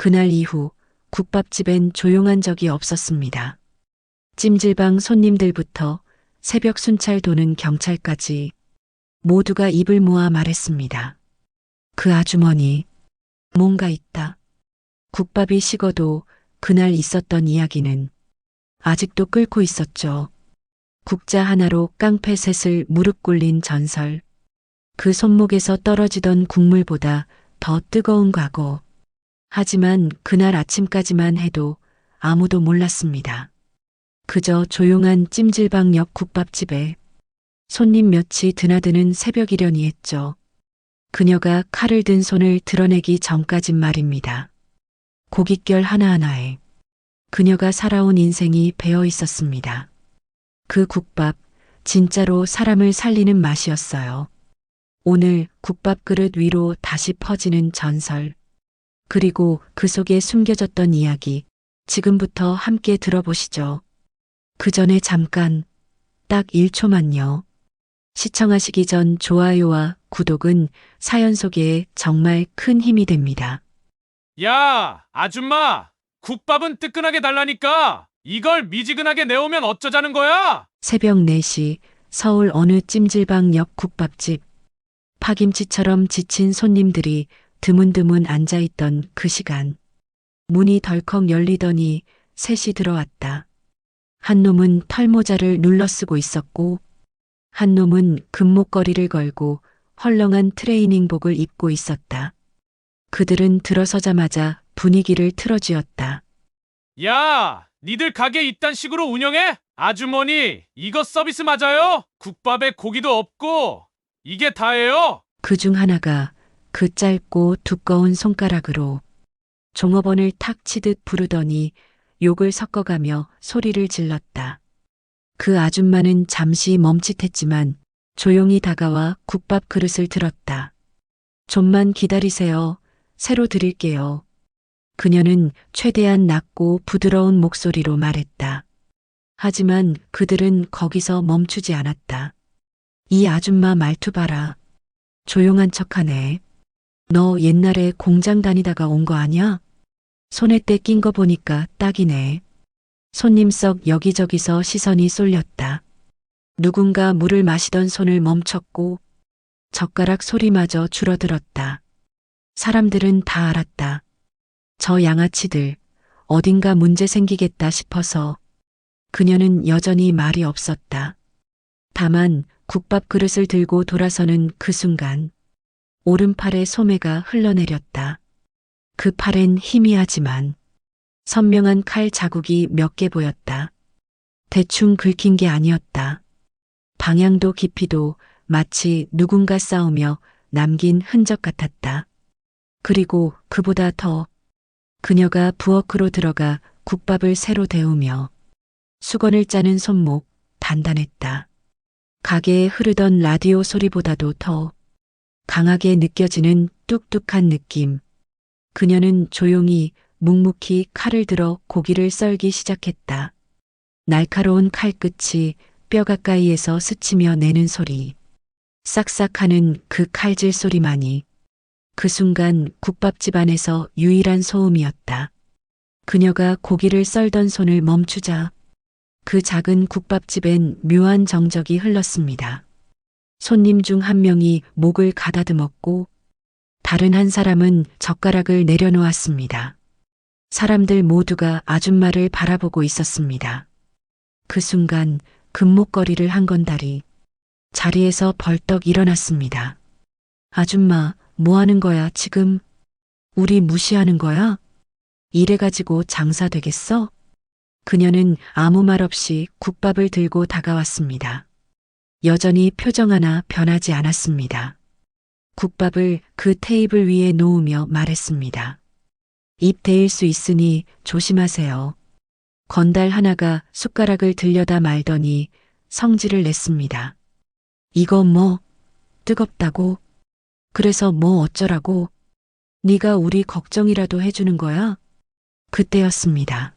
그날 이후 국밥집엔 조용한 적이 없었습니다. 찜질방 손님들부터 새벽 순찰 도는 경찰까지 모두가 입을 모아 말했습니다. 그 아주머니, 뭔가 있다. 국밥이 식어도 그날 있었던 이야기는 아직도 끓고 있었죠. 국자 하나로 깡패 셋을 무릎 꿇린 전설. 그 손목에서 떨어지던 국물보다 더 뜨거운 과거. 하지만 그날 아침까지만 해도 아무도 몰랐습니다. 그저 조용한 찜질방 옆 국밥집에 손님 몇이 드나드는 새벽이려니했죠. 그녀가 칼을 든 손을 드러내기 전까진 말입니다. 고깃결 하나하나에 그녀가 살아온 인생이 배어 있었습니다. 그 국밥, 진짜로 사람을 살리는 맛이었어요. 오늘 국밥 그릇 위로 다시 퍼지는 전설. 그리고 그 속에 숨겨졌던 이야기. 지금부터 함께 들어보시죠. 그 전에 잠깐, 딱 1초만요. 시청하시기 전 좋아요와 구독은 사연 소개에 정말 큰 힘이 됩니다. 야, 아줌마! 국밥은 뜨끈하게 달라니까! 이걸 미지근하게 내오면 어쩌자는 거야? 새벽 4시 서울 어느 찜질방 옆 국밥집. 파김치처럼 지친 손님들이 드문드문 앉아있던 그 시간. 문이 덜컥 열리더니 셋이 들어왔다. 한 놈은 털모자를 눌러쓰고 있었고 한 놈은 금목걸이를 걸고 헐렁한 트레이닝복을 입고 있었다. 그들은 들어서자마자 분위기를 틀어쥐었다. 야, 니들 가게 이딴 식으로 운영해? 아주머니, 이거 서비스 맞아요? 국밥에 고기도 없고 이게 다예요? 그 중 하나가 그 짧고 두꺼운 손가락으로 종업원을 탁 치듯 부르더니 욕을 섞어가며 소리를 질렀다. 그 아줌마는 잠시 멈칫했지만 조용히 다가와 국밥 그릇을 들었다. 좀만 기다리세요. 새로 드릴게요. 그녀는 최대한 낮고 부드러운 목소리로 말했다. 하지만 그들은 거기서 멈추지 않았다. 이 아줌마 말투 봐라. 조용한 척하네. 너 옛날에 공장 다니다가 온 거 아냐? 손에 때 낀 거 보니까 딱이네. 손님 석 여기저기서 시선이 쏠렸다. 누군가 물을 마시던 손을 멈췄고 젓가락 소리마저 줄어들었다. 사람들은 다 알았다. 저 양아치들 어딘가 문제 생기겠다 싶어서 그녀는 여전히 말이 없었다. 다만 국밥 그릇을 들고 돌아서는 그 순간 오른팔에 소매가 흘러내렸다. 그 팔엔 희미하지만 선명한 칼 자국이 몇 개 보였다. 대충 긁힌 게 아니었다. 방향도 깊이도 마치 누군가 싸우며 남긴 흔적 같았다. 그리고 그보다 더 그녀가 부엌으로 들어가 국밥을 새로 데우며 수건을 짜는 손목 단단했다. 가게에 흐르던 라디오 소리보다도 더 강하게 느껴지는 뚝뚝한 느낌. 그녀는 조용히 묵묵히 칼을 들어 고기를 썰기 시작했다. 날카로운 칼끝이 뼈 가까이에서 스치며 내는 소리. 싹싹하는 그 칼질 소리만이 그 순간 국밥집 안에서 유일한 소음이었다. 그녀가 고기를 썰던 손을 멈추자 그 작은 국밥집엔 묘한 정적이 흘렀습니다. 손님 중 한 명이 목을 가다듬었고 다른 한 사람은 젓가락을 내려놓았습니다. 사람들 모두가 아줌마를 바라보고 있었습니다. 그 순간 금목걸이를 한 건달이 자리에서 벌떡 일어났습니다. 아줌마, 뭐 하는 거야, 지금? 우리 무시하는 거야? 이래가지고 장사 되겠어? 그녀는 아무 말 없이 국밥을 들고 다가왔습니다. 여전히 표정 하나 변하지 않았습니다. 국밥을 그 테이블 위에 놓으며 말했습니다. 입 대일 수 있으니 조심하세요. 건달 하나가 숟가락을 들려다 말더니 성질을 냈습니다. 이거 뭐 뜨겁다고? 그래서 뭐 어쩌라고? 네가 우리 걱정이라도 해주는 거야? 그때였습니다.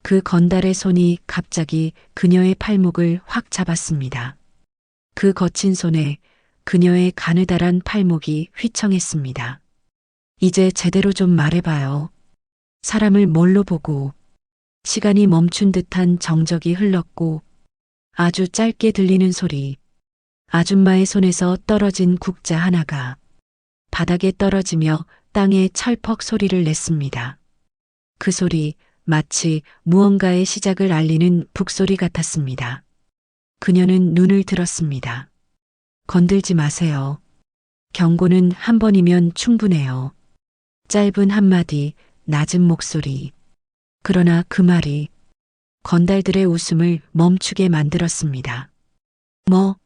그 건달의 손이 갑자기 그녀의 팔목을 확 잡았습니다. 그 거친 손에 그녀의 가느다란 팔목이 휘청했습니다. 이제 제대로 좀 말해봐요. 사람을 뭘로 보고 시간이 멈춘 듯한 정적이 흘렀고 아주 짧게 들리는 소리. 아줌마의 손에서 떨어진 국자 하나가 바닥에 떨어지며 땅에 철퍽 소리를 냈습니다. 그 소리 마치 무언가의 시작을 알리는 북소리 같았습니다. 그녀는 눈을 들었습니다. 건들지 마세요. 경고는 한 번이면 충분해요. 짧은 한마디, 낮은 목소리. 그러나 그 말이 건달들의 웃음을 멈추게 만들었습니다. 뭐?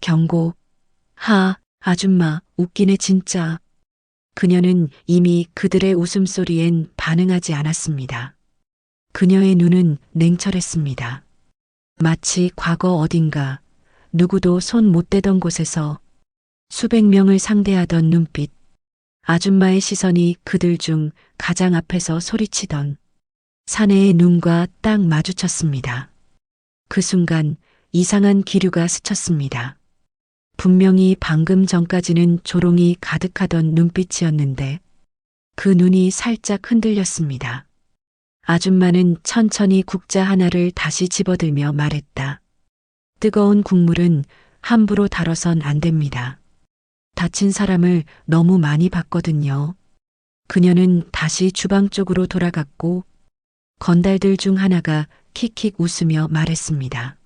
경고. 아줌마, 웃기네 진짜. 그녀는 이미 그들의 웃음소리엔 반응하지 않았습니다. 그녀의 눈은 냉철했습니다. 마치 과거 어딘가 누구도 손 못 대던 곳에서 수백 명을 상대하던 눈빛. 아줌마의 시선이 그들 중 가장 앞에서 소리치던 사내의 눈과 딱 마주쳤습니다. 그 순간 이상한 기류가 스쳤습니다. 분명히 방금 전까지는 조롱이 가득하던 눈빛이었는데 그 눈이 살짝 흔들렸습니다. 아줌마는 천천히 국자 하나를 다시 집어들며 말했다. 뜨거운 국물은 함부로 다뤄선 안 됩니다. 다친 사람을 너무 많이 봤거든요. 그녀는 다시 주방 쪽으로 돌아갔고 건달들 중 하나가 킥킥 웃으며 말했습니다.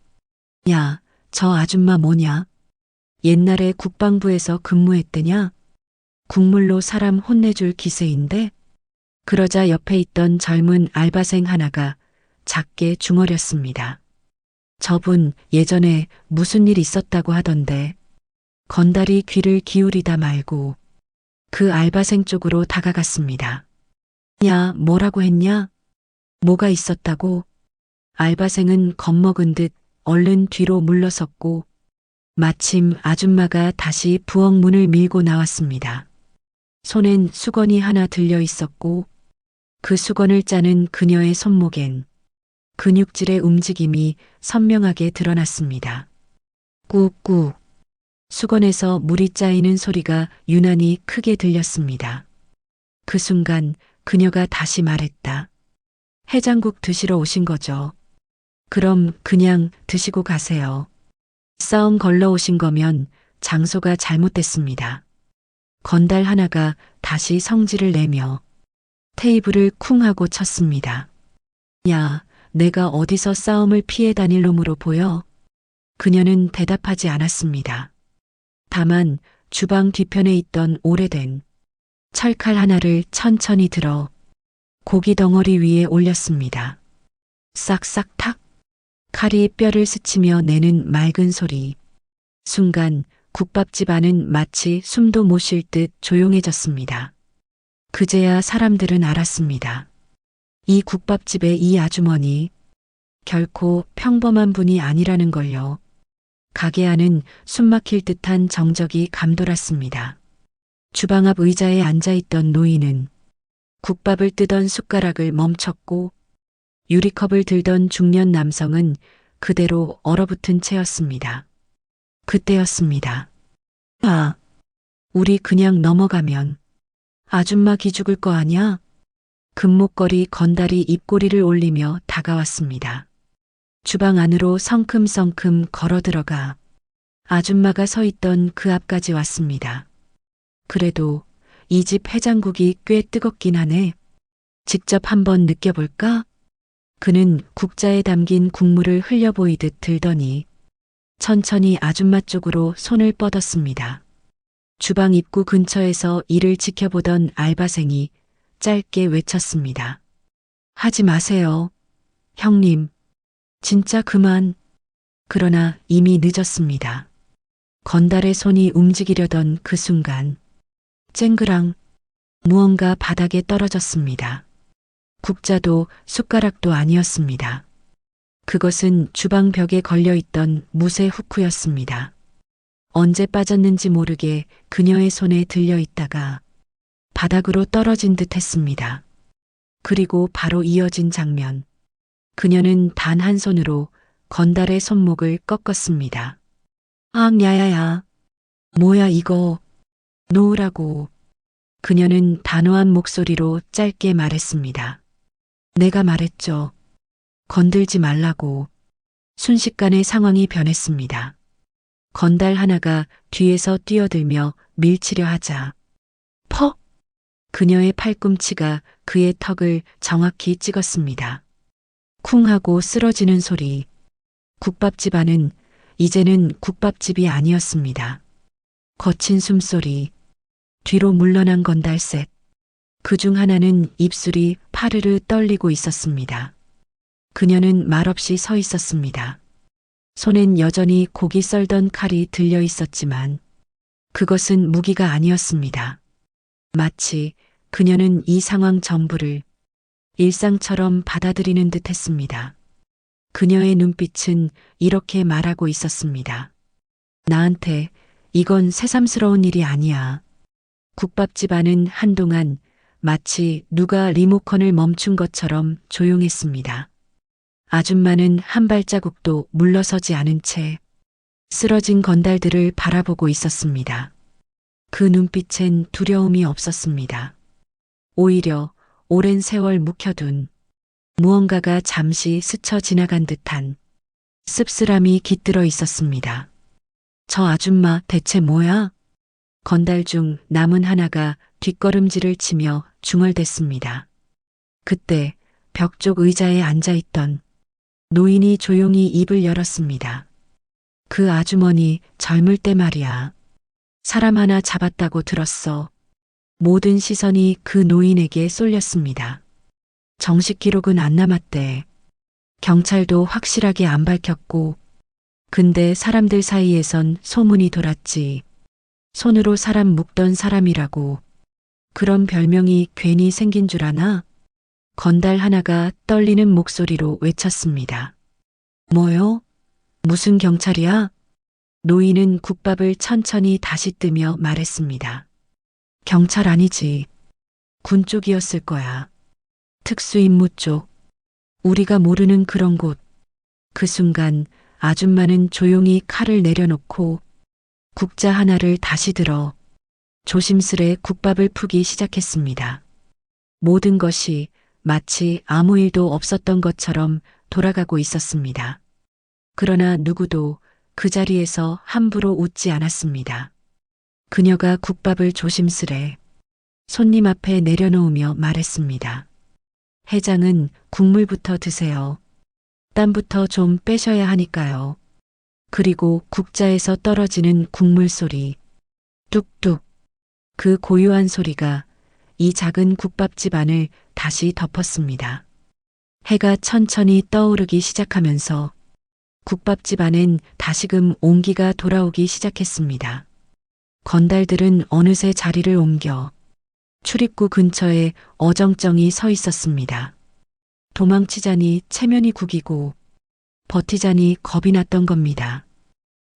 야, 저 아줌마 뭐냐? 옛날에 국방부에서 근무했대냐? 국물로 사람 혼내줄 기세인데? 그러자 옆에 있던 젊은 알바생 하나가 작게 중얼였습니다. 저분 예전에 무슨 일 있었다고 하던데. 건달이 귀를 기울이다 말고 그 알바생 쪽으로 다가갔습니다. 야, 뭐라고 했냐? 뭐가 있었다고? 알바생은 겁먹은 듯 얼른 뒤로 물러섰고 마침 아줌마가 다시 부엌 문을 밀고 나왔습니다. 손엔 수건이 하나 들려 있었고 그 수건을 짜는 그녀의 손목엔 근육질의 움직임이 선명하게 드러났습니다. 꾹꾹. 수건에서 물이 짜이는 소리가 유난히 크게 들렸습니다. 그 순간 그녀가 다시 말했다. 해장국 드시러 오신 거죠? 그럼 그냥 드시고 가세요. 싸움 걸러 오신 거면 장소가 잘못됐습니다. 건달 하나가 다시 성질을 내며 테이블을 쿵 하고 쳤습니다. 야, 내가 어디서 싸움을 피해 다닐 놈으로 보여? 그녀는 대답하지 않았습니다. 다만 주방 뒤편에 있던 오래된 철칼 하나를 천천히 들어 고기 덩어리 위에 올렸습니다. 싹싹 탁. 칼이 뼈를 스치며 내는 맑은 소리. 순간 국밥집 안은 마치 숨도 못 쉴 듯 조용해졌습니다. 그제야 사람들은 알았습니다. 이 국밥집의 이 아주머니 결코 평범한 분이 아니라는 걸요. 가게 안은 숨막힐 듯한 정적이 감돌았습니다. 주방 앞 의자에 앉아있던 노인은 국밥을 뜨던 숟가락을 멈췄고 유리컵을 들던 중년 남성은 그대로 얼어붙은 채였습니다. 그때였습니다. 아, 우리 그냥 넘어가면 아줌마 기죽을 거 아냐? 금목걸이 건달이 입꼬리를 올리며 다가왔습니다. 주방 안으로 성큼성큼 걸어 들어가 아줌마가 서 있던 그 앞까지 왔습니다. 그래도 이 집 해장국이 꽤 뜨겁긴 하네. 직접 한번 느껴볼까? 그는 국자에 담긴 국물을 흘려 보이듯 들더니 천천히 아줌마 쪽으로 손을 뻗었습니다. 주방 입구 근처에서 이를 지켜보던 알바생이 짧게 외쳤습니다. 하지 마세요. 형님. 진짜 그만. 그러나 이미 늦었습니다. 건달의 손이 움직이려던 그 순간 쨍그랑 무언가 바닥에 떨어졌습니다. 국자도 숟가락도 아니었습니다. 그것은 주방 벽에 걸려있던 무쇠 후크였습니다. 언제 빠졌는지 모르게 그녀의 손에 들려 있다가 바닥으로 떨어진 듯 했습니다. 그리고 바로 이어진 장면. 그녀는 단 한 손으로 건달의 손목을 꺾었습니다. 야야야. 뭐야 이거. 놓으라고. 그녀는 단호한 목소리로 짧게 말했습니다. 내가 말했죠. 건들지 말라고. 순식간에 상황이 변했습니다. 건달 하나가 뒤에서 뛰어들며 밀치려 하자. 퍽! 그녀의 팔꿈치가 그의 턱을 정확히 찍었습니다. 쿵 하고 쓰러지는 소리. 국밥집 안은 이제는 국밥집이 아니었습니다. 거친 숨소리. 뒤로 물러난 건달셋. 그중 하나는 입술이 파르르 떨리고 있었습니다. 그녀는 말없이 서 있었습니다. 손엔 여전히 고기 썰던 칼이 들려 있었지만 그것은 무기가 아니었습니다. 마치 그녀는 이 상황 전부를 일상처럼 받아들이는 듯 했습니다. 그녀의 눈빛은 이렇게 말하고 있었습니다. 나한테 이건 새삼스러운 일이 아니야. 국밥집 안은 한동안 마치 누가 리모컨을 멈춘 것처럼 조용했습니다. 아줌마는 한 발자국도 물러서지 않은 채 쓰러진 건달들을 바라보고 있었습니다. 그 눈빛엔 두려움이 없었습니다. 오히려 오랜 세월 묵혀둔 무언가가 잠시 스쳐 지나간 듯한 씁쓸함이 깃들어 있었습니다. 저 아줌마 대체 뭐야? 건달 중 남은 하나가 뒷걸음질을 치며 중얼댔습니다. 그때 벽 쪽 의자에 앉아있던 노인이 조용히 입을 열었습니다. 그 아주머니 젊을 때 말이야. 사람 하나 잡았다고 들었어. 모든 시선이 그 노인에게 쏠렸습니다. 정식 기록은 안 남았대. 경찰도 확실하게 안 밝혔고, 근데 사람들 사이에선 소문이 돌았지. 손으로 사람 묶던 사람이라고. 그런 별명이 괜히 생긴 줄 아나? 건달 하나가 떨리는 목소리로 외쳤습니다. 뭐요? 무슨 경찰이야? 노인은 국밥을 천천히 다시 뜨며 말했습니다. 경찰 아니지. 군 쪽이었을 거야. 특수임무 쪽. 우리가 모르는 그런 곳. 그 순간 아줌마는 조용히 칼을 내려놓고 국자 하나를 다시 들어 조심스레 국밥을 푸기 시작했습니다. 모든 것이 마치 아무 일도 없었던 것처럼 돌아가고 있었습니다. 그러나 누구도 그 자리에서 함부로 웃지 않았습니다. 그녀가 국밥을 조심스레 손님 앞에 내려놓으며 말했습니다. 해장은 국물부터 드세요. 땀부터 좀 빼셔야 하니까요. 그리고 국자에서 떨어지는 국물 소리. 뚝뚝. 그 고요한 소리가 이 작은 국밥집 안을 다시 덮었습니다. 해가 천천히 떠오르기 시작하면서 국밥집 안엔 다시금 온기가 돌아오기 시작했습니다. 건달들은 어느새 자리를 옮겨 출입구 근처에 어정쩡히 서 있었습니다. 도망치자니 체면이 구기고 버티자니 겁이 났던 겁니다.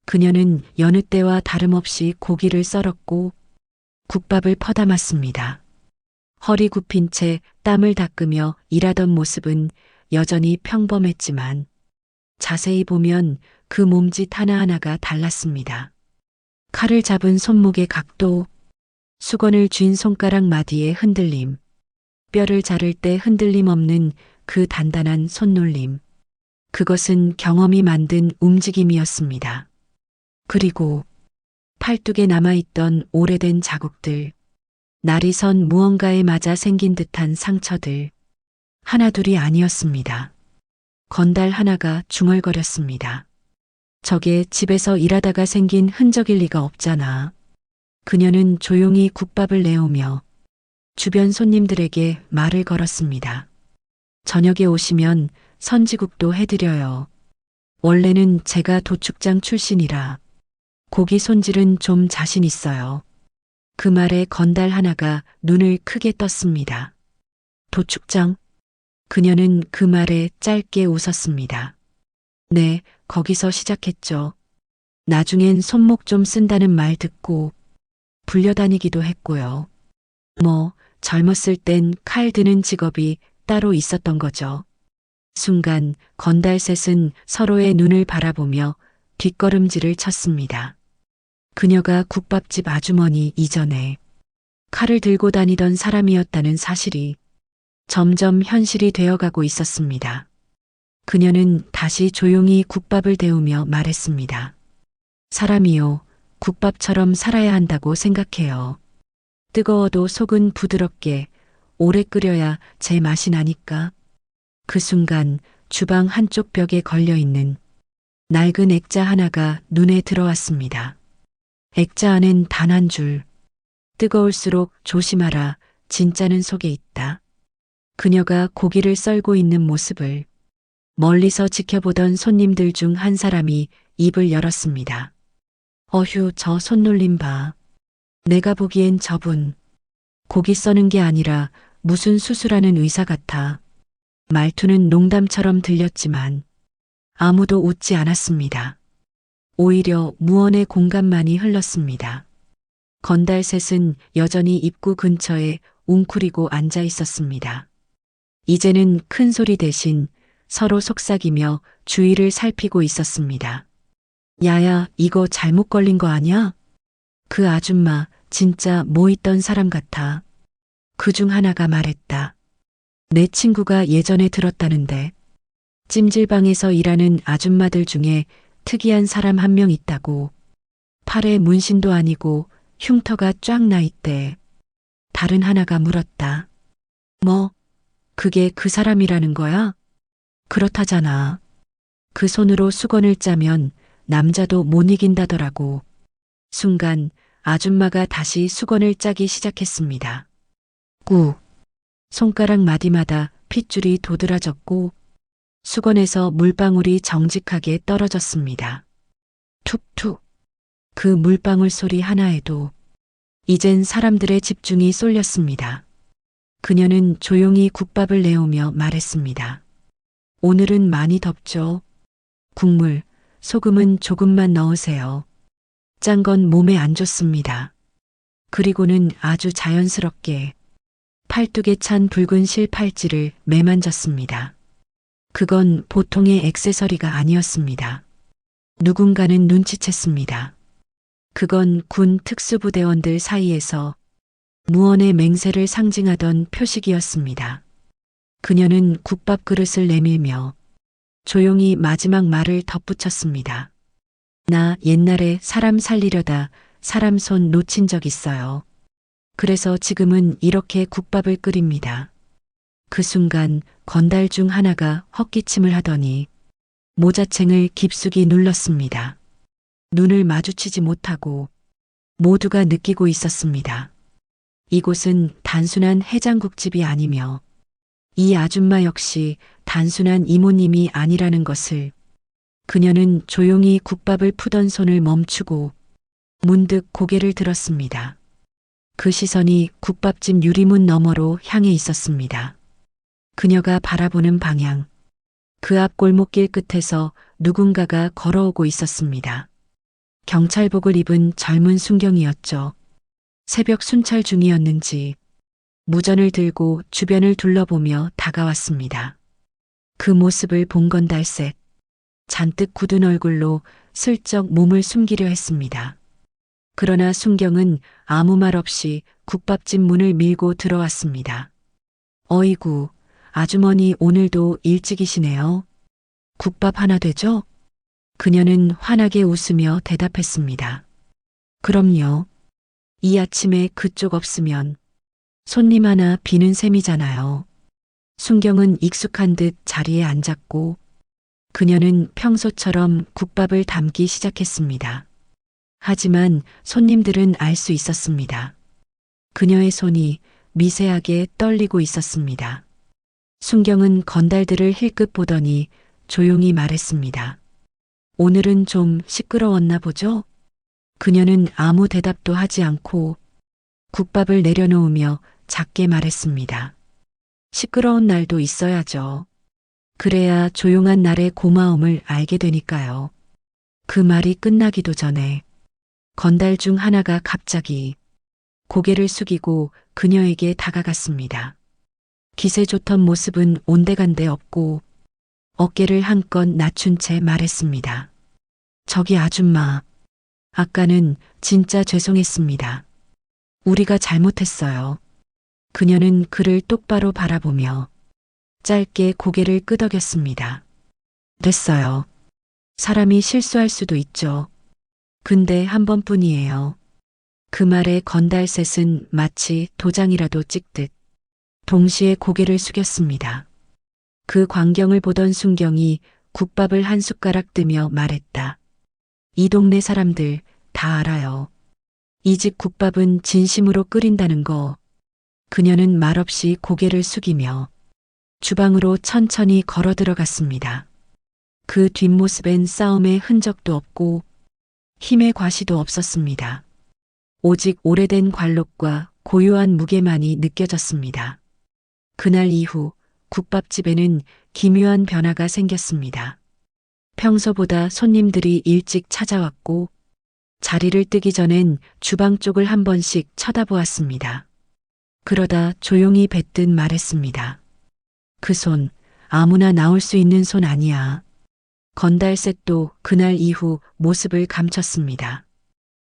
그녀는 여느 때와 다름없이 고기를 썰었고 국밥을 퍼담았습니다. 허리 굽힌 채 땀을 닦으며 일하던 모습은 여전히 평범했지만 자세히 보면 그 몸짓 하나하나가 달랐습니다. 칼을 잡은 손목의 각도, 수건을 쥔 손가락 마디의 흔들림, 뼈를 자를 때 흔들림 없는 그 단단한 손놀림. 그것은 경험이 만든 움직임이었습니다. 그리고 팔뚝에 남아있던 오래된 자국들, 날이 선 무언가에 맞아 생긴 듯한 상처들, 하나둘이 아니었습니다. 건달 하나가 중얼거렸습니다. 저게 집에서 일하다가 생긴 흔적일 리가 없잖아. 그녀는 조용히 국밥을 내오며 주변 손님들에게 말을 걸었습니다. 저녁에 오시면 선지국도 해드려요. 원래는 제가 도축장 출신이라 고기 손질은 좀 자신 있어요. 그 말에 건달 하나가 눈을 크게 떴습니다. 도축장? 그녀는 그 말에 짧게 웃었습니다. 네, 거기서 시작했죠. 나중엔 손목 좀 쓴다는 말 듣고 불려다니기도 했고요. 뭐 젊었을 땐 칼 드는 직업이 따로 있었던 거죠. 순간 건달셋은 서로의 눈을 바라보며 뒷걸음질을 쳤습니다. 그녀가 국밥집 아주머니 이전에 칼을 들고 다니던 사람이었다는 사실이 점점 현실이 되어가고 있었습니다. 그녀는 다시 조용히 국밥을 데우며 말했습니다. 사람이요, 국밥처럼 살아야 한다고 생각해요. 뜨거워도 속은 부드럽게 오래 끓여야 제 맛이 나니까. 그 순간 주방 한쪽 벽에 걸려있는 낡은 액자 하나가 눈에 들어왔습니다. 액자 안엔 단 한 줄. 뜨거울수록 조심하라. 진짜는 속에 있다. 그녀가 고기를 썰고 있는 모습을 멀리서 지켜보던 손님들 중 한 사람이 입을 열었습니다. 어휴, 저 손놀림 봐. 내가 보기엔 저분 고기 써는 게 아니라 무슨 수술하는 의사 같아. 말투는 농담처럼 들렸지만 아무도 웃지 않았습니다. 오히려 무언의 공감만이 흘렀습니다. 건달셋은 여전히 입구 근처에 웅크리고 앉아 있었습니다. 이제는 큰 소리 대신 서로 속삭이며 주위를 살피고 있었습니다. 야야, 이거 잘못 걸린 거 아니야? 그 아줌마 진짜 뭐 있던 사람 같아. 그 중 하나가 말했다. 내 친구가 예전에 들었다는데 찜질방에서 일하는 아줌마들 중에 특이한 사람 한 명 있다고. 팔에 문신도 아니고 흉터가 쫙 나 있대. 다른 하나가 물었다. 뭐, 그게 그 사람이라는 거야? 그렇다잖아. 그 손으로 수건을 짜면 남자도 못 이긴다더라고. 순간 아줌마가 다시 수건을 짜기 시작했습니다. 꾹. 손가락 마디마다 핏줄이 도드라졌고 수건에서 물방울이 정직하게 떨어졌습니다. 툭툭. 그 물방울 소리 하나에도 이젠 사람들의 집중이 쏠렸습니다. 그녀는 조용히 국밥을 내오며 말했습니다. 오늘은 많이 덥죠? 국물, 소금은 조금만 넣으세요. 짠 건 몸에 안 좋습니다. 그리고는 아주 자연스럽게 팔뚝에 찬 붉은 실팔찌를 매만졌습니다. 그건 보통의 액세서리가 아니었습니다. 누군가는 눈치챘습니다. 그건 군 특수부대원들 사이에서 무언의 맹세를 상징하던 표식이었습니다. 그녀는 국밥 그릇을 내밀며 조용히 마지막 말을 덧붙였습니다. 나 옛날에 사람 살리려다 사람 손 놓친 적 있어요. 그래서 지금은 이렇게 국밥을 끓입니다. 그 순간 건달 중 하나가 헛기침을 하더니 모자챙을 깊숙이 눌렀습니다. 눈을 마주치지 못하고 모두가 느끼고 있었습니다. 이곳은 단순한 해장국집이 아니며 이 아줌마 역시 단순한 이모님이 아니라는 것을. 그녀는 조용히 국밥을 푸던 손을 멈추고 문득 고개를 들었습니다. 그 시선이 국밥집 유리문 너머로 향해 있었습니다. 그녀가 바라보는 방향. 그 앞 골목길 끝에서 누군가가 걸어오고 있었습니다. 경찰복을 입은 젊은 순경이었죠. 새벽 순찰 중이었는지 무전을 들고 주변을 둘러보며 다가왔습니다. 그 모습을 본 건달셋. 잔뜩 굳은 얼굴로 슬쩍 몸을 숨기려 했습니다. 그러나 순경은 아무 말 없이 국밥집 문을 밀고 들어왔습니다. 어이구, 아주머니 오늘도 일찍이시네요. 국밥 하나 되죠? 그녀는 환하게 웃으며 대답했습니다. 그럼요. 이 아침에 그쪽 없으면 손님 하나 비는 셈이잖아요. 순경은 익숙한 듯 자리에 앉았고 그녀는 평소처럼 국밥을 담기 시작했습니다. 하지만 손님들은 알 수 있었습니다. 그녀의 손이 미세하게 떨리고 있었습니다. 순경은 건달들을 힐끗 보더니 조용히 말했습니다. 오늘은 좀 시끄러웠나 보죠? 그녀는 아무 대답도 하지 않고 국밥을 내려놓으며 작게 말했습니다. 시끄러운 날도 있어야죠. 그래야 조용한 날의 고마움을 알게 되니까요. 그 말이 끝나기도 전에 건달 중 하나가 갑자기 고개를 숙이고 그녀에게 다가갔습니다. 기세 좋던 모습은 온데간데 없고 어깨를 한껏 낮춘 채 말했습니다. 저기 아줌마, 아까는 진짜 죄송했습니다. 우리가 잘못했어요. 그녀는 그를 똑바로 바라보며 짧게 고개를 끄덕였습니다. 됐어요. 사람이 실수할 수도 있죠. 근데 한 번뿐이에요. 그 말에 건달셋은 마치 도장이라도 찍듯 동시에 고개를 숙였습니다. 그 광경을 보던 순경이 국밥을 한 숟가락 뜨며 말했다. 이 동네 사람들 다 알아요. 이 집 국밥은 진심으로 끓인다는 거. 그녀는 말없이 고개를 숙이며 주방으로 천천히 걸어 들어갔습니다. 그 뒷모습엔 싸움의 흔적도 없고 힘의 과시도 없었습니다. 오직 오래된 관록과 고요한 무게만이 느껴졌습니다. 그날 이후 국밥집에는 기묘한 변화가 생겼습니다. 평소보다 손님들이 일찍 찾아왔고 자리를 뜨기 전엔 주방 쪽을 한 번씩 쳐다보았습니다. 그러다 조용히 뱉듯 말했습니다. 그 손 아무나 나올 수 있는 손 아니야. 건달셋도 그날 이후 모습을 감췄습니다.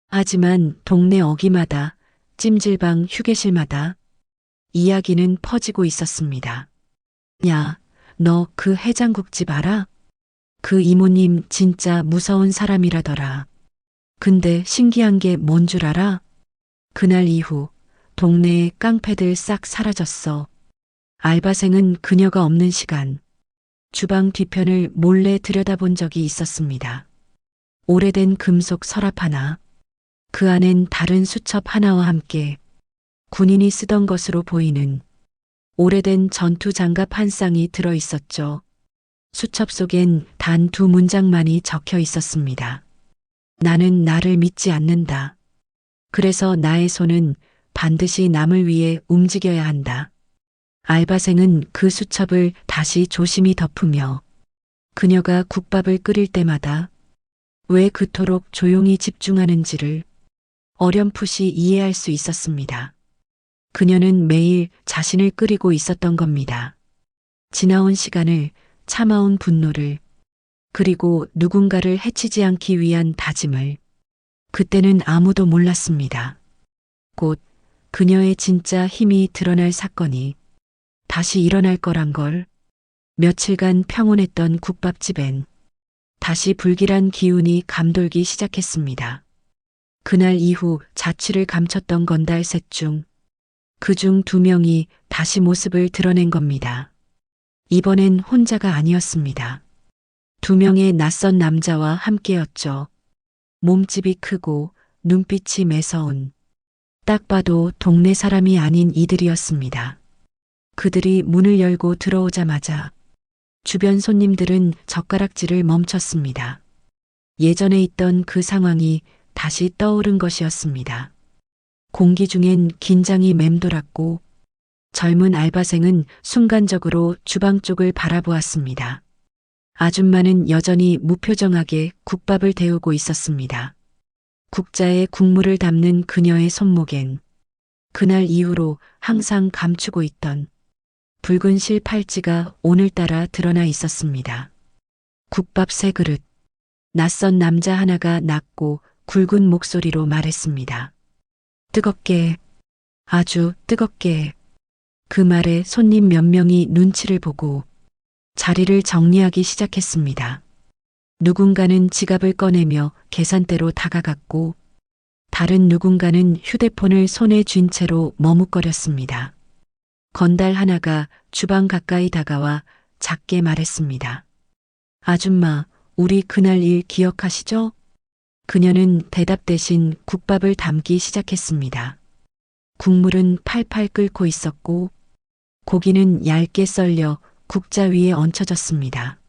하지만 동네 어귀마다 찜질방 휴게실마다 이야기는 퍼지고 있었습니다. 야, 너 그 해장국집 알아? 그 이모님 진짜 무서운 사람이라더라. 근데 신기한 게 뭔 줄 알아? 그날 이후 동네의 깡패들 싹 사라졌어. 알바생은 그녀가 없는 시간 주방 뒤편을 몰래 들여다본 적이 있었습니다. 오래된 금속 서랍 하나, 그 안엔 다른 수첩 하나와 함께 군인이 쓰던 것으로 보이는 오래된 전투 장갑 한 쌍이 들어 있었죠. 수첩 속엔 단 2문장만이 적혀 있었습니다. 나는 나를 믿지 않는다. 그래서 나의 손은 반드시 남을 위해 움직여야 한다. 알바생은 그 수첩을 다시 조심히 덮으며 그녀가 국밥을 끓일 때마다 왜 그토록 조용히 집중하는지를 어렴풋이 이해할 수 있었습니다. 그녀는 매일 자신을 끓이고 있었던 겁니다. 지나온 시간을, 참아온 분노를, 그리고 누군가를 해치지 않기 위한 다짐을. 그때는 아무도 몰랐습니다. 곧 그녀의 진짜 힘이 드러날 사건이 다시 일어날 거란 걸. 며칠간 평온했던 국밥집엔 다시 불길한 기운이 감돌기 시작했습니다. 그날 이후 자취를 감췄던 건달 셋 중 그중 2명이 다시 모습을 드러낸 겁니다. 이번엔 혼자가 아니었습니다. 2명의 낯선 남자와 함께였죠. 몸집이 크고 눈빛이 매서운, 딱 봐도 동네 사람이 아닌 이들이었습니다. 그들이 문을 열고 들어오자마자 주변 손님들은 젓가락질을 멈췄습니다. 예전에 있던 그 상황이 다시 떠오른 것이었습니다. 공기 중엔 긴장이 맴돌았고 젊은 알바생은 순간적으로 주방 쪽을 바라보았습니다. 아줌마는 여전히 무표정하게 국밥을 데우고 있었습니다. 국자에 국물을 담는 그녀의 손목엔 그날 이후로 항상 감추고 있던 붉은 실 팔찌가 오늘따라 드러나 있었습니다. 국밥 3그릇. 낯선 남자 하나가 낮고 굵은 목소리로 말했습니다. 뜨겁게, 아주 뜨겁게. 그 말에 손님 몇 명이 눈치를 보고 자리를 정리하기 시작했습니다. 누군가는 지갑을 꺼내며 계산대로 다가갔고 다른 누군가는 휴대폰을 손에 쥔 채로 머뭇거렸습니다. 건달 하나가 주방 가까이 다가와 작게 말했습니다. 아줌마, 우리 그날 일 기억하시죠? 그녀는 대답 대신 국밥을 담기 시작했습니다. 국물은 팔팔 끓고 있었고 고기는 얇게 썰려 국자 위에 얹혀졌습니다.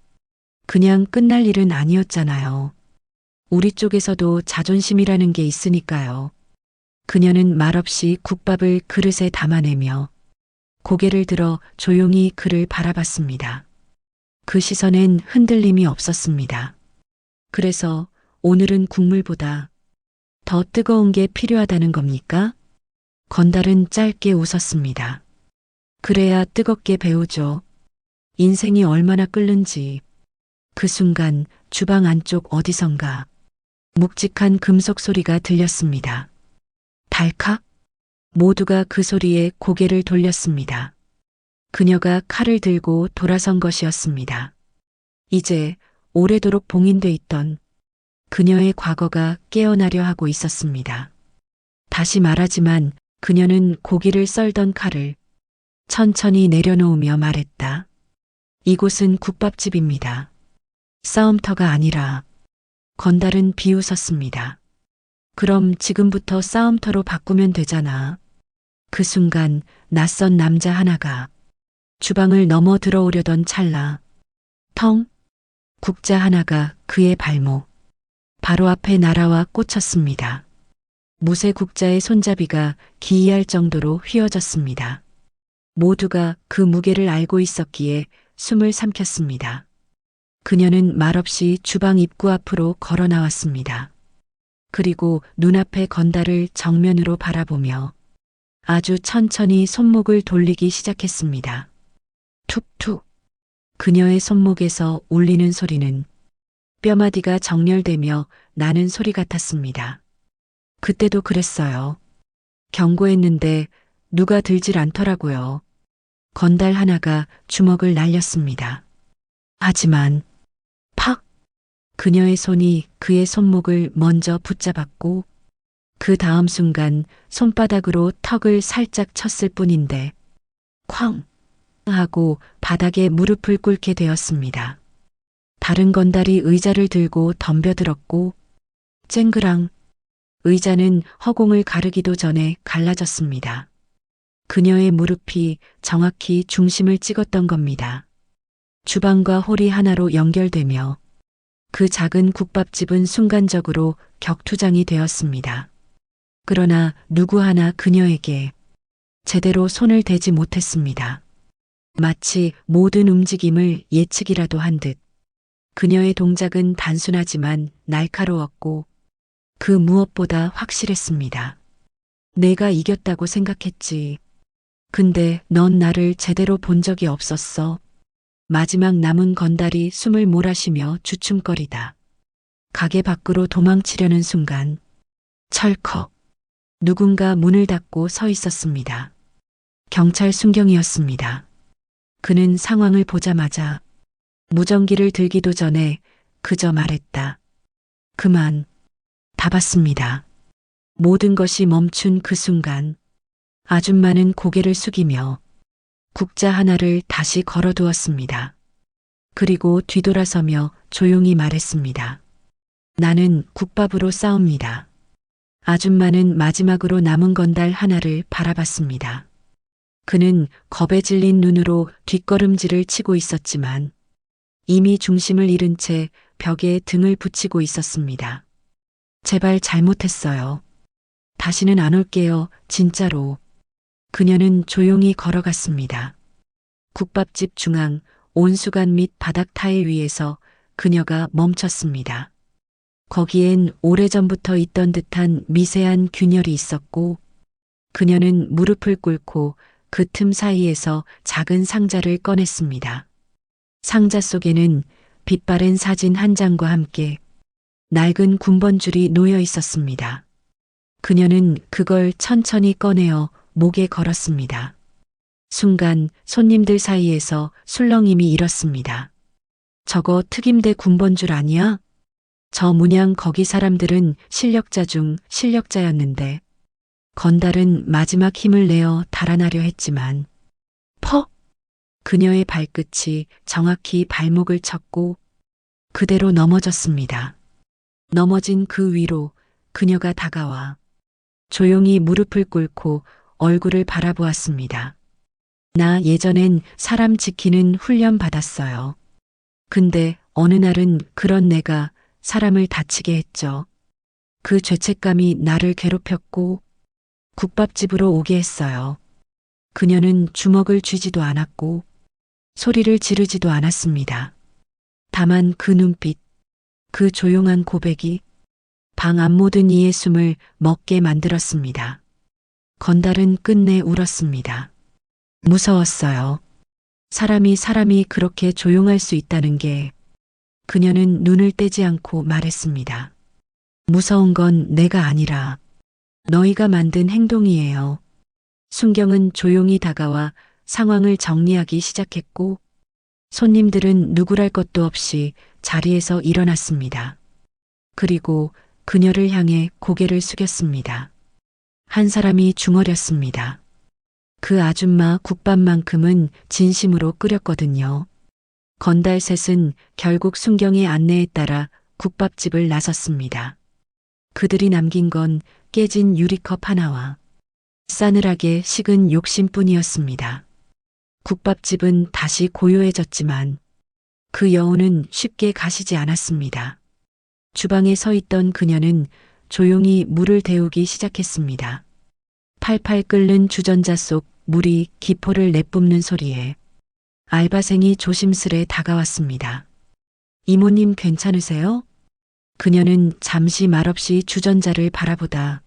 그냥 끝날 일은 아니었잖아요. 우리 쪽에서도 자존심이라는 게 있으니까요. 그녀는 말없이 국밥을 그릇에 담아내며 고개를 들어 조용히 그를 바라봤습니다. 그 시선엔 흔들림이 없었습니다. 그래서 오늘은 국물보다 더 뜨거운 게 필요하다는 겁니까? 건달은 짧게 웃었습니다. 그래야 뜨겁게 배우죠. 인생이 얼마나 끓는지. 그 순간 주방 안쪽 어디선가 묵직한 금속 소리가 들렸습니다. 달칵? 모두가 그 소리에 고개를 돌렸습니다. 그녀가 칼을 들고 돌아선 것이었습니다. 이제 오래도록 봉인돼 있던 그녀의 과거가 깨어나려 하고 있었습니다. 다시 말하지만 그녀는 고기를 썰던 칼을 천천히 내려놓으며 말했다. 이곳은 국밥집입니다. 싸움터가 아니라. 건달은 비웃었습니다. 그럼 지금부터 싸움터로 바꾸면 되잖아. 그 순간 낯선 남자 하나가 주방을 넘어 들어오려던 찰나 텅 국자 하나가 그의 발목 바로 앞에 날아와 꽂혔습니다. 무쇠 국자의 손잡이가 기이할 정도로 휘어졌습니다. 모두가 그 무게를 알고 있었기에 숨을 삼켰습니다. 그녀는 말없이 주방 입구 앞으로 걸어 나왔습니다. 그리고 눈앞의 건달을 정면으로 바라보며 아주 천천히 손목을 돌리기 시작했습니다. 툭툭. 그녀의 손목에서 울리는 소리는 뼈마디가 정렬되며 나는 소리 같았습니다. 그때도 그랬어요. 경고했는데 누가 들질 않더라고요. 건달 하나가 주먹을 날렸습니다. 하지만 팍! 그녀의 손이 그의 손목을 먼저 붙잡았고 그 다음 순간 손바닥으로 턱을 살짝 쳤을 뿐인데 쾅! 하고 바닥에 무릎을 꿇게 되었습니다. 다른 건달이 의자를 들고 덤벼들었고 쨍그랑 의자는 허공을 가르기도 전에 갈라졌습니다. 그녀의 무릎이 정확히 중심을 찍었던 겁니다. 주방과 홀이 하나로 연결되며 그 작은 국밥집은 순간적으로 격투장이 되었습니다. 그러나 누구 하나 그녀에게 제대로 손을 대지 못했습니다. 마치 모든 움직임을 예측이라도 한 듯. 그녀의 동작은 단순하지만 날카로웠고 그 무엇보다 확실했습니다. 내가 이겼다고 생각했지. 근데 넌 나를 제대로 본 적이 없었어. 마지막 남은 건달이 숨을 몰아쉬며 주춤거리다. 가게 밖으로 도망치려는 순간 철컥 누군가 문을 닫고 서 있었습니다. 경찰 순경이었습니다. 그는 상황을 보자마자 무전기를 들기도 전에 그저 말했다. 그만. 다 봤습니다. 모든 것이 멈춘 그 순간 아줌마는 고개를 숙이며 국자 하나를 다시 걸어두었습니다. 그리고 뒤돌아서며 조용히 말했습니다. 나는 국밥으로 싸웁니다. 아줌마는 마지막으로 남은 건달 하나를 바라봤습니다. 그는 겁에 질린 눈으로 뒷걸음질을 치고 있었지만 이미 중심을 잃은 채 벽에 등을 붙이고 있었습니다. 제발 잘못했어요. 다시는 안 올게요, 진짜로. 그녀는 조용히 걸어갔습니다. 국밥집 중앙 온수관 및 바닥 타일 위에서 그녀가 멈췄습니다. 거기엔 오래전부터 있던 듯한 미세한 균열이 있었고 그녀는 무릎을 꿇고 그 틈 사이에서 작은 상자를 꺼냈습니다. 상자 속에는 빛바랜 사진 한 장과 함께 낡은 군번줄이 놓여 있었습니다. 그녀는 그걸 천천히 꺼내어 목에 걸었습니다. 순간 손님들 사이에서 술렁임이 일었습니다. 저거 특임대 군번줄 아니야? 저 문양 거기 사람들은 실력자 중 실력자였는데 건달은 마지막 힘을 내어 달아나려 했지만 퍽! 그녀의 발끝이 정확히 발목을 쳤고 그대로 넘어졌습니다. 넘어진 그 위로 그녀가 다가와 조용히 무릎을 꿇고 얼굴을 바라보았습니다. 나 예전엔 사람 지키는 훈련 받았어요. 근데 어느 날은 그런 내가 사람을 다치게 했죠. 그 죄책감이 나를 괴롭혔고 국밥집으로 오게 했어요. 그녀는 주먹을 쥐지도 않았고 소리를 지르지도 않았습니다. 다만 그 눈빛, 그 조용한 고백이 방 안 모든 이의 숨을 먹게 만들었습니다. 건달은 끝내 울었습니다. 무서웠어요. 사람이 그렇게 조용할 수 있다는 게. 그녀는 눈을 떼지 않고 말했습니다. 무서운 건 내가 아니라 너희가 만든 행동이에요. 순경은 조용히 다가와 상황을 정리하기 시작했고 손님들은 누구랄 것도 없이 자리에서 일어났습니다. 그리고 그녀를 향해 고개를 숙였습니다. 한 사람이 중얼했습니다. 그 아줌마 국밥만큼은 진심으로 끓였거든요. 건달 셋은 결국 순경의 안내에 따라 국밥집을 나섰습니다. 그들이 남긴 건 깨진 유리컵 하나와 싸늘하게 식은 욕심뿐이었습니다. 국밥집은 다시 고요해졌지만 그 여운은 쉽게 가시지 않았습니다. 주방에 서 있던 그녀는 조용히 물을 데우기 시작했습니다. 팔팔 끓는 주전자 속 물이 기포를 내뿜는 소리에 알바생이 조심스레 다가왔습니다. 이모님 괜찮으세요? 그녀는 잠시 말없이 주전자를 바라보다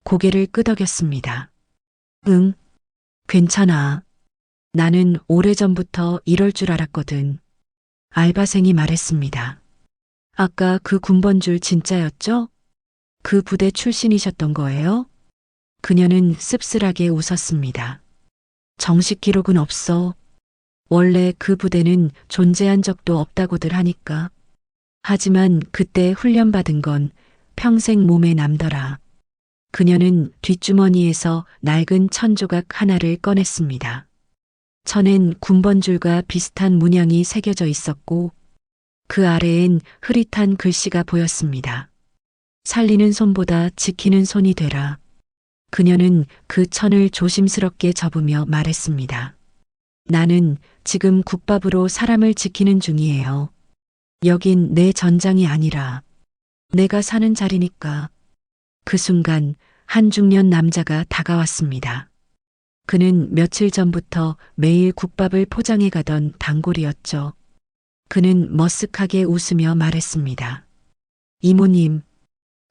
고개를 끄덕였습니다. 응, 괜찮아. 나는 오래전부터 이럴 줄 알았거든. 알바생이 말했습니다. 아까 그 군번줄 진짜였죠? 그 부대 출신이셨던 거예요? 그녀는 씁쓸하게 웃었습니다. 정식 기록은 없어. 원래 그 부대는 존재한 적도 없다고들 하니까. 하지만 그때 훈련받은 건 평생 몸에 남더라. 그녀는 뒷주머니에서 낡은 천 조각 하나를 꺼냈습니다. 천엔 군번줄과 비슷한 문양이 새겨져 있었고 그 아래엔 흐릿한 글씨가 보였습니다. 살리는 손보다 지키는 손이 되라. 그녀는 그 천을 조심스럽게 접으며 말했습니다. 나는 지금 국밥으로 사람을 지키는 중이에요. 여긴 내 전장이 아니라 내가 사는 자리니까. 그 순간 한 중년 남자가 다가왔습니다. 그는 며칠 전부터 매일 국밥을 포장해 가던 단골이었죠. 그는 머쓱하게 웃으며 말했습니다. 이모님,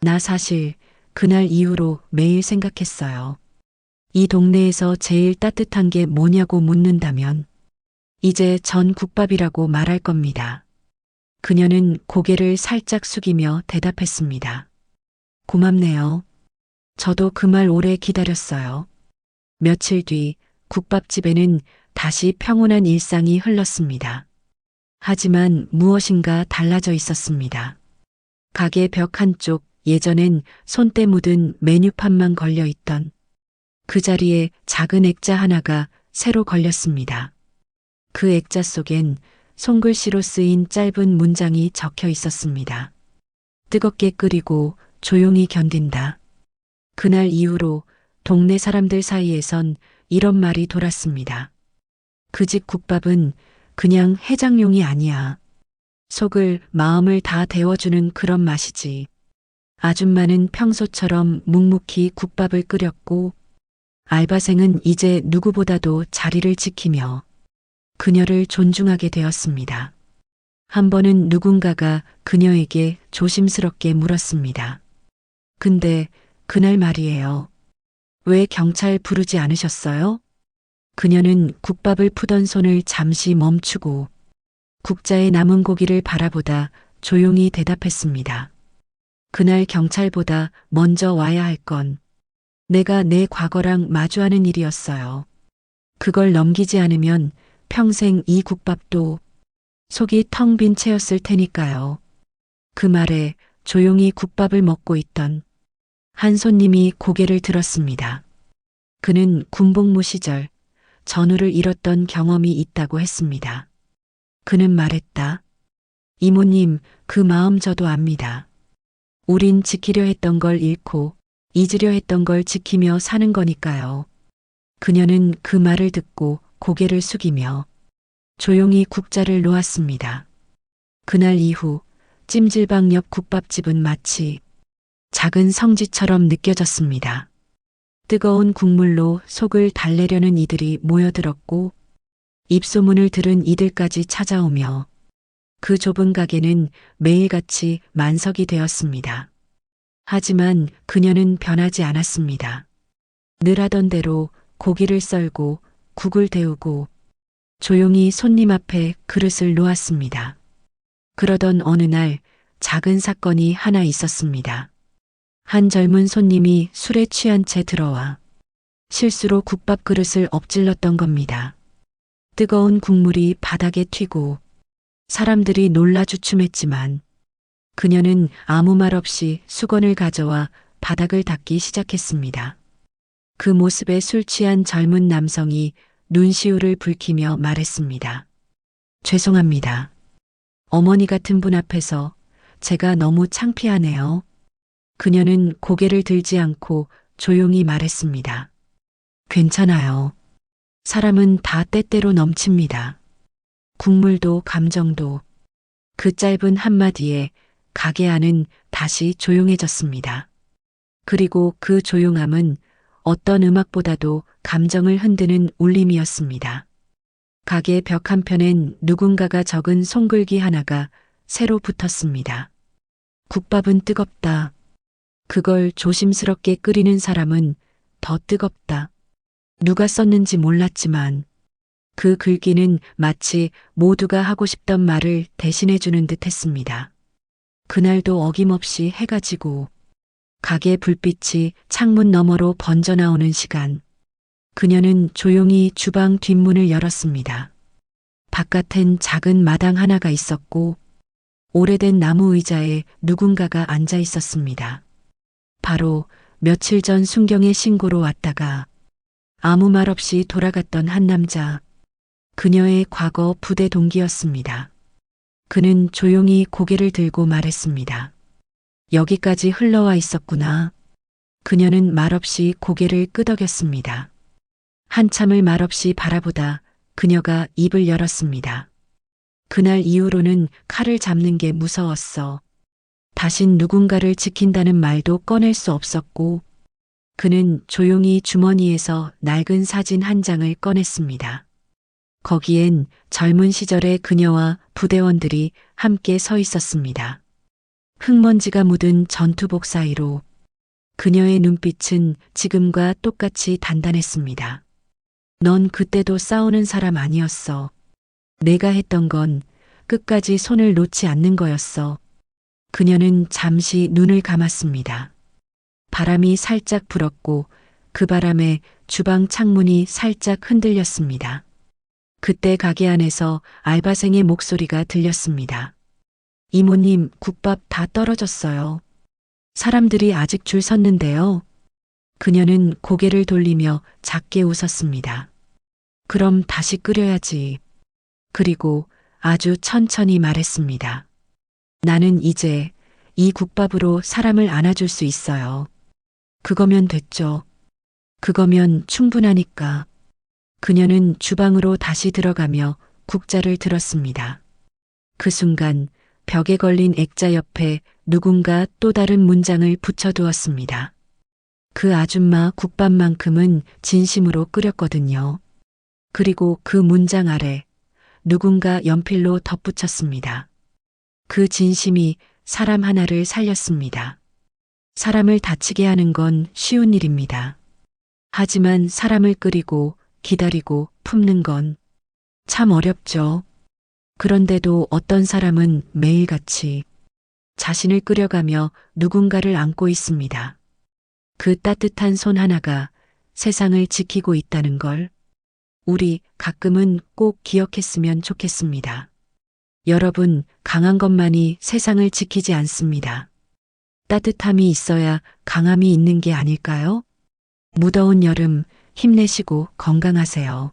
나 사실 그날 이후로 매일 생각했어요. 이 동네에서 제일 따뜻한 게 뭐냐고 묻는다면 이제 전 국밥이라고 말할 겁니다. 그녀는 고개를 살짝 숙이며 대답했습니다. 고맙네요. 저도 그 말 오래 기다렸어요. 며칠 뒤 국밥집에는 다시 평온한 일상이 흘렀습니다. 하지만 무엇인가 달라져 있었습니다. 가게 벽 한쪽 예전엔 손때 묻은 메뉴판만 걸려 있던 그 자리에 작은 액자 하나가 새로 걸렸습니다. 그 액자 속엔 손글씨로 쓰인 짧은 문장이 적혀 있었습니다. 뜨겁게 끓이고 조용히 견딘다. 그날 이후로 동네 사람들 사이에선 이런 말이 돌았습니다. 그 집 국밥은 그냥 해장용이 아니야. 속을 마음을 다 데워주는 그런 맛이지. 아줌마는 평소처럼 묵묵히 국밥을 끓였고 알바생은 이제 누구보다도 자리를 지키며 그녀를 존중하게 되었습니다. 한 번은 누군가가 그녀에게 조심스럽게 물었습니다. 근데 그날 말이에요. 왜 경찰 부르지 않으셨어요? 그녀는 국밥을 푸던 손을 잠시 멈추고 국자에 남은 고기를 바라보다 조용히 대답했습니다. 그날 경찰보다 먼저 와야 할 건 내가 내 과거랑 마주하는 일이었어요. 그걸 넘기지 않으면 평생 이 국밥도 속이 텅 빈 채였을 테니까요. 그 말에 조용히 국밥을 먹고 있던 한 손님이 고개를 들었습니다. 그는 군복무 시절 전우를 잃었던 경험이 있다고 했습니다. 그는 말했다. 이모님, 그 마음 저도 압니다. 우린 지키려 했던 걸 잃고 잊으려 했던 걸 지키며 사는 거니까요. 그녀는 그 말을 듣고 고개를 숙이며 조용히 국자를 놓았습니다. 그날 이후 찜질방 옆 국밥집은 마치 작은 성지처럼 느껴졌습니다. 뜨거운 국물로 속을 달래려는 이들이 모여들었고 입소문을 들은 이들까지 찾아오며 그 좁은 가게는 매일같이 만석이 되었습니다. 하지만 그녀는 변하지 않았습니다. 늘 하던 대로 고기를 썰고 국을 데우고 조용히 손님 앞에 그릇을 놓았습니다. 그러던 어느 날 작은 사건이 하나 있었습니다. 한 젊은 손님이 술에 취한 채 들어와 실수로 국밥 그릇을 엎질렀던 겁니다. 뜨거운 국물이 바닥에 튀고 사람들이 놀라 주춤했지만 그녀는 아무 말 없이 수건을 가져와 바닥을 닦기 시작했습니다. 그 모습에 술 취한 젊은 남성이 눈시울을 붉히며 말했습니다. 죄송합니다. 어머니 같은 분 앞에서 제가 너무 창피하네요. 그녀는 고개를 들지 않고 조용히 말했습니다. 괜찮아요. 사람은 다 때때로 넘칩니다. 국물도 감정도. 그 짧은 한마디에 가게 안은 다시 조용해졌습니다. 그리고 그 조용함은 어떤 음악보다도 감정을 흔드는 울림이었습니다. 가게 벽 한편엔 누군가가 적은 손글귀 하나가 새로 붙었습니다. 국밥은 뜨겁다. 그걸 조심스럽게 끓이는 사람은 더 뜨겁다. 누가 썼는지 몰랐지만 그 글귀는 마치 모두가 하고 싶던 말을 대신해주는 듯 했습니다. 그날도 어김없이 해가 지고 가게 불빛이 창문 너머로 번져나오는 시간. 그녀는 조용히 주방 뒷문을 열었습니다. 바깥엔 작은 마당 하나가 있었고 오래된 나무 의자에 누군가가 앉아 있었습니다. 바로 며칠 전 순경의 신고로 왔다가 아무 말 없이 돌아갔던 한 남자. 그녀의 과거 부대 동기였습니다. 그는 조용히 고개를 들고 말했습니다. 여기까지 흘러와 있었구나. 그녀는 말없이 고개를 끄덕였습니다. 한참을 말없이 바라보다 그녀가 입을 열었습니다. 그날 이후로는 칼을 잡는 게 무서웠어. 다신 누군가를 지킨다는 말도 꺼낼 수 없었고 그는 조용히 주머니에서 낡은 사진 한 장을 꺼냈습니다. 거기엔 젊은 시절의 그녀와 부대원들이 함께 서 있었습니다. 흙먼지가 묻은 전투복 사이로 그녀의 눈빛은 지금과 똑같이 단단했습니다. 넌 그때도 싸우는 사람 아니었어. 내가 했던 건 끝까지 손을 놓지 않는 거였어. 그녀는 잠시 눈을 감았습니다. 바람이 살짝 불었고 그 바람에 주방 창문이 살짝 흔들렸습니다. 그때 가게 안에서 알바생의 목소리가 들렸습니다. 이모님, 국밥 다 떨어졌어요. 사람들이 아직 줄 섰는데요. 그녀는 고개를 돌리며 작게 웃었습니다. 그럼 다시 끓여야지. 그리고 아주 천천히 말했습니다. 나는 이제 이 국밥으로 사람을 안아줄 수 있어요. 그거면 됐죠. 그거면 충분하니까. 그녀는 주방으로 다시 들어가며 국자를 들었습니다. 그 순간 벽에 걸린 액자 옆에 누군가 또 다른 문장을 붙여두었습니다. 그 아줌마 국밥만큼은 진심으로 끓였거든요. 그리고 그 문장 아래 누군가 연필로 덧붙였습니다. 그 진심이 사람 하나를 살렸습니다. 사람을 다치게 하는 건 쉬운 일입니다. 하지만 사람을 끓이고 기다리고 품는 건 참 어렵죠. 그런데도 어떤 사람은 매일같이 자신을 끓여가며 누군가를 안고 있습니다. 그 따뜻한 손 하나가 세상을 지키고 있다는 걸 우리 가끔은 꼭 기억했으면 좋겠습니다. 여러분, 강한 것만이 세상을 지키지 않습니다. 따뜻함이 있어야 강함이 있는 게 아닐까요? 무더운 여름 힘내시고 건강하세요.